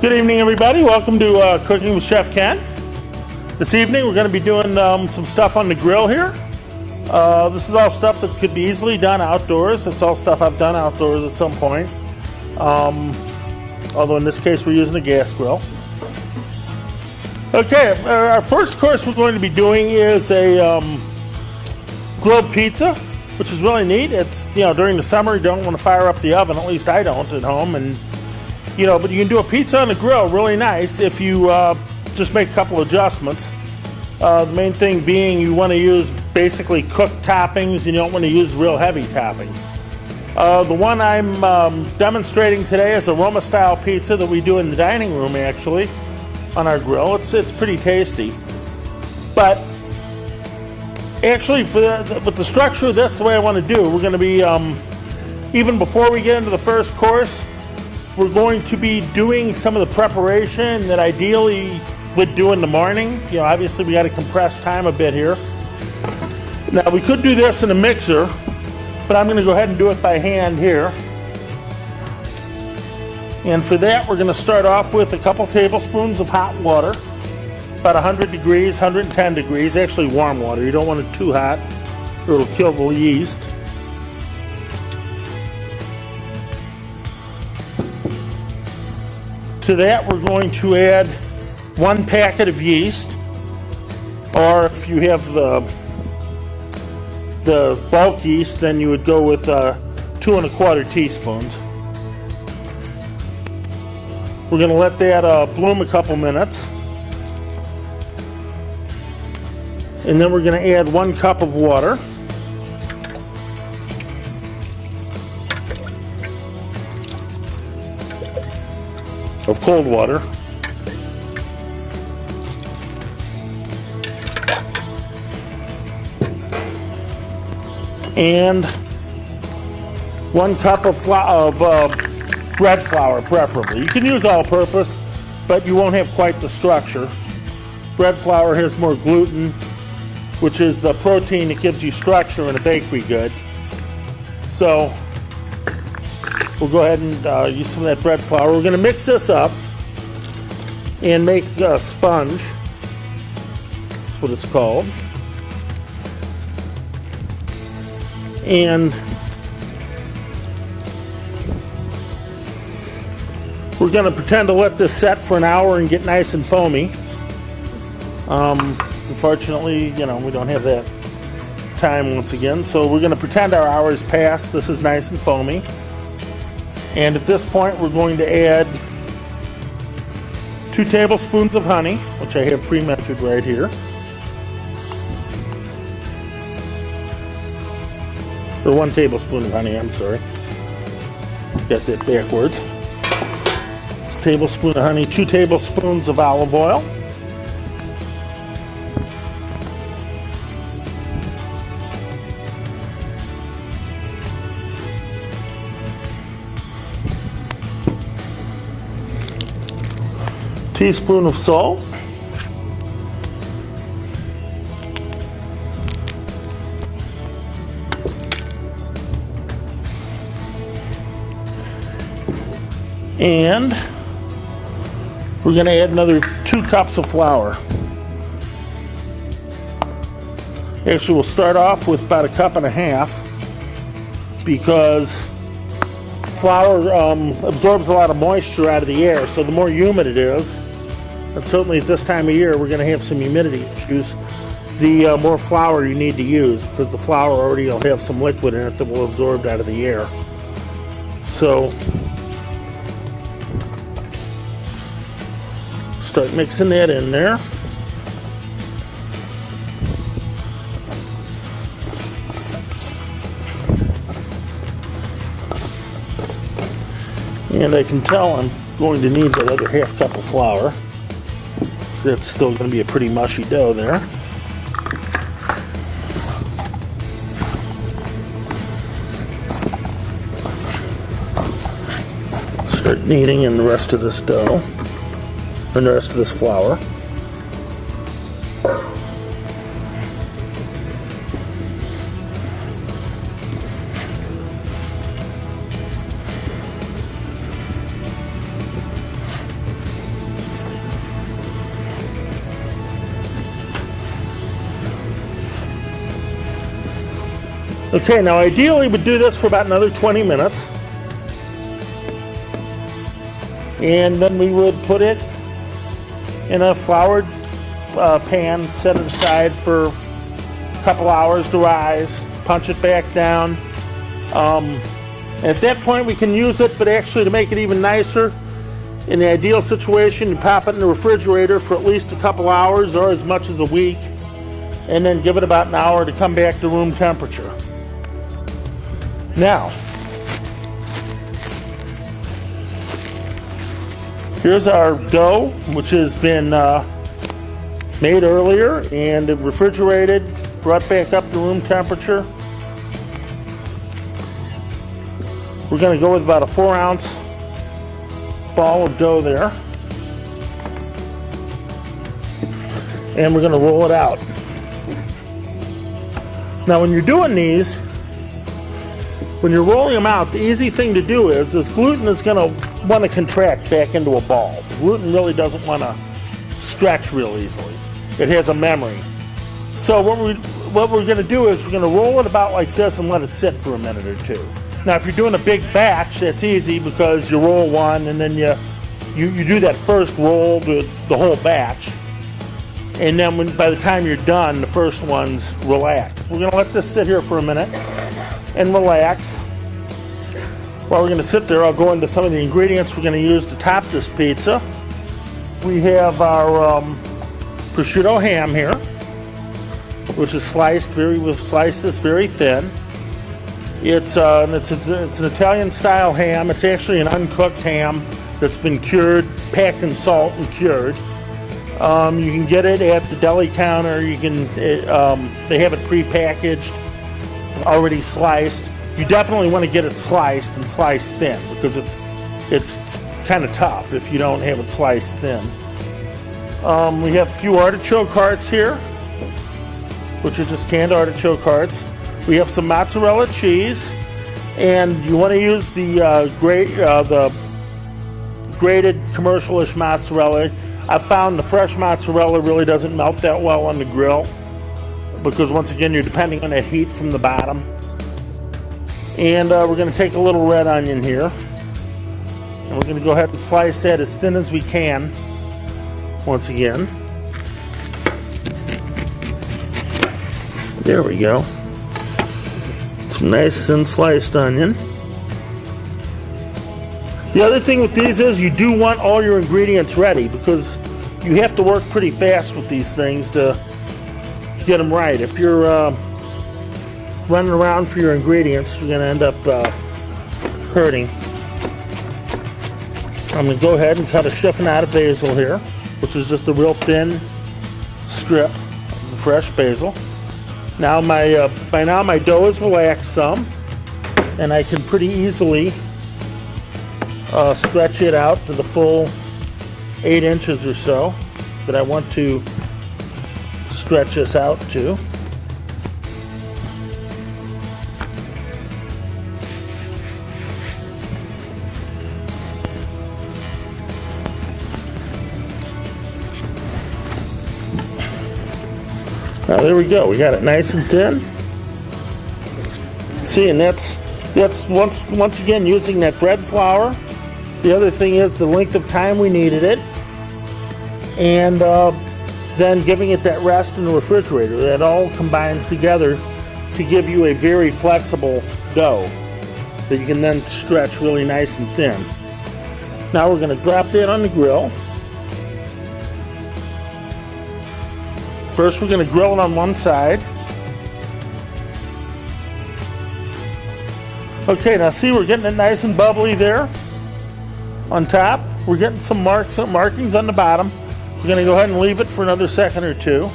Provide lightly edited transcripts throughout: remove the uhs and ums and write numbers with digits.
Good evening, everybody. Welcome to Cooking with Chef Ken. This evening, we're going to be doing some stuff on the grill here. This is all stuff that could be easily done outdoors. It's all stuff I've done outdoors at some point. Although in this case, we're using a gas grill. Okay, our first course we're going to be doing is a grilled pizza, which is really neat. It's, during the summer, you don't want to fire up the oven. At least I don't at home. And but you can do a pizza on the grill really nice if you just make a couple adjustments. The main thing being you want to use basically cooked toppings. You don't want to use real heavy toppings. The one I'm demonstrating today is a Roma-Style pizza that we do in the dining room, actually, on our grill. It's pretty tasty. But actually, with the structure of this, the way I want to do, we're going to be, even before we get into the first course, we're going to be doing some of the preparation that ideally would do in the morning. Obviously we got to compress time a bit here. Now we could do this in a mixer, but I'm going to go ahead and do it by hand here. And for that, we're going to start off with a couple tablespoons of hot water, about 100 degrees, 110 degrees, actually warm water. You don't want it too hot or it'll kill the yeast. To that, we're going to add 1 packet of yeast, or if you have the bulk yeast, then you would go with 2 1/4 teaspoons. We're going to let that bloom a couple minutes, and then we're going to add 1 cup of water. Of cold water. And 1 cup of bread flour, preferably. You can use all-purpose, but you won't have quite the structure. Bread flour has more gluten, which is the protein that gives you structure in a bakery good. So we'll go ahead and use some of that bread flour. We're going to mix this up and make a sponge. That's what it's called. And we're going to pretend to let this set for an hour and get nice and foamy. Unfortunately, we don't have that time once again. So we're going to pretend our hour has passed. This is nice and foamy. And at this point, we're going to add 2 tablespoons of honey, which I have pre-measured right here. Or 1 tablespoon of honey, I'm sorry. Got that backwards. It's a tablespoon of honey, 2 tablespoons of olive oil. Teaspoon of salt. And we're going to add another 2 cups of flour. Actually, we'll start off with about 1.5 cups because flour absorbs a lot of moisture out of the air, so the more humid it is, and certainly at this time of year we're going to have some humidity issues, the more flour you need to use, because the flour already will have some liquid in it that will absorb out of the air. So start mixing that in there. And I can tell I'm going to need that other 1/2 cup of flour. That's still going to be a pretty mushy dough there. Start kneading in the rest of this dough, and the rest of this flour. Okay, now ideally we'd do this for about another 20 minutes. And then we would put it in a floured pan, set it aside for a couple hours to rise, punch it back down. At that point we can use it, but actually to make it even nicer, in the ideal situation, you pop it in the refrigerator for at least a couple hours or as much as a week, and then give it about an hour to come back to room temperature. Now, here's our dough, which has been made earlier and refrigerated, brought back up to room temperature. We're going to go with about a 4-ounce ball of dough there. And we're going to roll it out. Now when you're doing these, when you're rolling them out, the easy thing to do is this gluten is going to want to contract back into a ball. The gluten really doesn't want to stretch real easily. It has a memory. So what we're going to do is we're going to roll it about like this and let it sit for a minute or two. Now if you're doing a big batch, that's easy because you roll one and then you do that first roll, the whole batch. And then by the time you're done, the first one's relaxed. We're going to let this sit here for a minute and relax. While we're going to sit there, I'll go into some of the ingredients we're going to use to top this pizza. We have our prosciutto ham here, which is sliced. We've sliced this very thin. It's an Italian style ham. It's actually an uncooked ham that's been cured, packed in salt and cured. You can get it at the deli counter. You can they have it pre-packaged, already sliced. You definitely want to get it sliced and sliced thin because it's kind of tough if you don't have it sliced thin. We have a few artichoke hearts here, which are just canned artichoke hearts. We have some mozzarella cheese, and you want to use the grated commercial-ish mozzarella. I've found the fresh mozzarella really doesn't melt that well on the grill because once again you're depending on that heat from the bottom. And we're going to take a little red onion here, and we're going to go ahead and slice that as thin as we can once again. There we go. Some nice thin sliced onion. The other thing with these is you do want all your ingredients ready because you have to work pretty fast with these things to get them right. If you're running around for your ingredients, you're going to end up hurting. I'm going to go ahead and cut a chiffonade basil here, which is just a real thin strip of the fresh basil. Now by now my dough is relaxed some, and I can pretty easily stretch it out to the full 8 inches or so that I want to stretch this out to. Now there we go. We got it nice and thin. See, and that's once again using that bread flour. The other thing is the length of time we needed it, and then giving it that rest in the refrigerator. That all combines together to give you a very flexible dough that you can then stretch really nice and thin. Now we're going to drop that on the grill. First we're going to grill it on one side. Okay, now see, we're getting it nice and bubbly there on top. We're getting some markings on the bottom. We're going to go ahead and leave it for another second or two.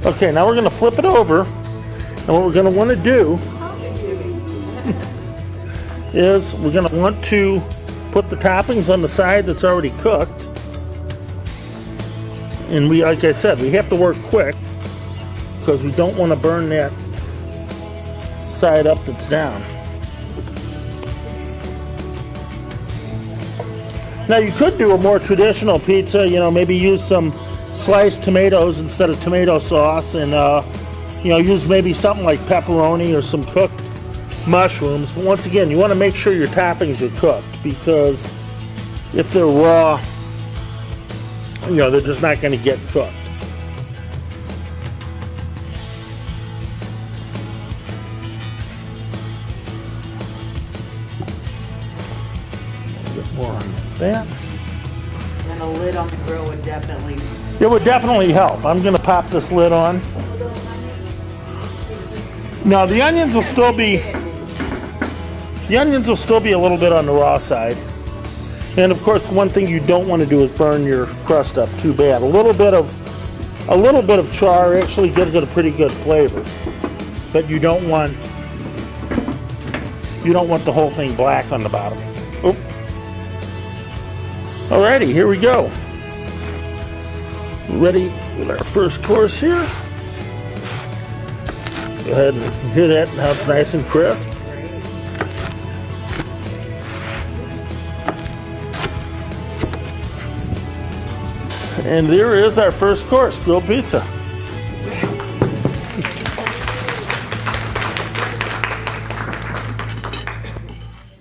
Okay, now we're going to flip it over, and what we're going to want to do is we're going to want to put the toppings on the side that's already cooked. And we, like I said, we have to work quick because we don't want to burn that side up that's down. Now you could do a more traditional pizza, you know, maybe use some sliced tomatoes instead of tomato sauce, and use maybe something like pepperoni or some cooked mushrooms. But once again, you want to make sure your toppings are cooked, because if they're raw, they're just not going to get cooked. A bit more on that. And a lid on the grill would definitely... It would definitely help. I'm going to pop this lid on. Now the onions will still be a little bit on the raw side. And of course, one thing you don't want to do is burn your crust up too bad. A little bit of char actually gives it a pretty good flavor. But you don't want the whole thing black on the bottom. Oop. Alrighty, here we go. Ready with our first course here. Go ahead and hear that, how it's nice and crisp. And there is our first course, grilled pizza.